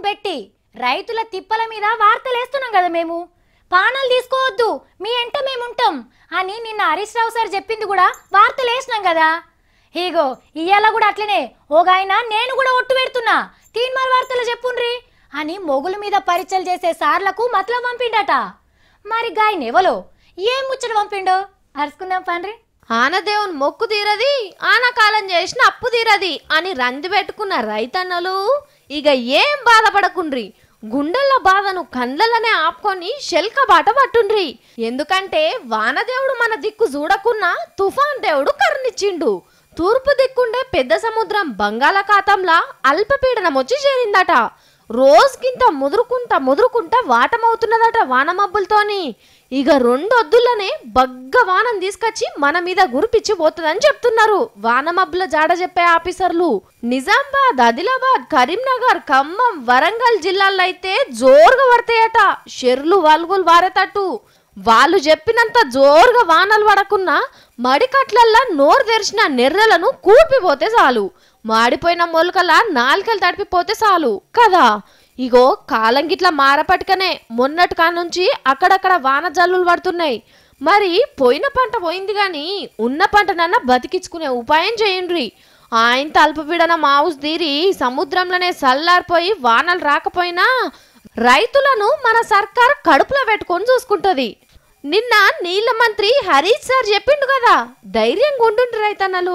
పెట్టి రైతుల తిప్పల మీద వార్తలేస్తున్నాం కదా మేము. పానాలు తీసుకోవద్దు, మీ ఎంట మేముంటాం అని నిన్న హరీష్ రావు సార్ చెప్పింది కూడా వార్తలేసినాం కదా. ఇగో ఇయ్యాల కూడా అట్లనే ఓగాయన నేను కూడా ఒట్టు పెడుతున్నా తీన్మార్ వార్తలు చెప్పుండ్రి అని మొగుల మీద పరీక్షలు చేసే సార్లకు మతలం పంపిండట. మరి గాయన ఎవలో ఏం ముచ్చట పంపిండో అరుచుకుందాం పండ్రి. ఆనదేవుని మొక్కు తీరది, ఆనకాలం చేసిన అప్పు తీరది అని రంది పెట్టుకున్న రైతన్నలు ఇక ఏం బాధపడకుండ్రి. గుండెల బాధను కండ్లనే ఆపుకొని శెల్క బాట పట్టుండ్రి. ఎందుకంటే వానదేవుడు మన దిక్కు చూడకున్నా తుఫాన్ దేవుడు కరుణిచ్చిండు. తూర్పు దిక్కుండే పెద్ద సముద్రం బంగాళాఖాతంలా అల్పపీడనం వచ్చి చేరిందట. రోజుకింత ముదురుకుంటా వాటమవుతున్నదట వానమబ్బులతోని. ఇక 2 వద్దులనే బగ్గ వానం తీసుకొచ్చి మన మీద గురిపిచ్చి పోతుందని చెప్తున్నారు వానమబ్బుల జాడ చెప్పే ఆఫీసర్లు. నిజామాబాద్, ఆదిలాబాద్, కరీంనగర్, ఖమ్మం, వరంగల్ జిల్లాల్లో అయితే జోరుగా పడతాయట. షెర్లు వల్గులు వారేటట్టు. వాళ్ళు చెప్పినంత జోరుగా వానలు పడకున్నా మడికట్లల్లా నోరు తెరిచిన నెర్రలను కూపిపోతే చాలు, మాడిపోయిన మొలకల నాలుకలు తడిపిపోతే చాలు కదా. ఇగో కాలం గిట్లా మారపటికనే మొన్నటి కానుంచి అక్కడక్కడ వాన జల్లులు పడుతున్నాయి. మరి పోయిన పంట పోయింది గాని ఉన్న పంటనన్నా బతికించుకునే ఉపాయం చేయండి. ఆయన అల్పపీడనం ఆవుస్ తీరి సముద్రంలోనే సల్లారిపోయి వానలు రాకపోయినా రైతులను మన సర్కార్ కడుపులో పెట్టుకొని చూసుకుంటది. నిన్న నీళ్ళ మంత్రి హరీష్ సార్ చెప్పిండు కదా, ధైర్యంగా ఉంటుండ్రి రైతన్నలు.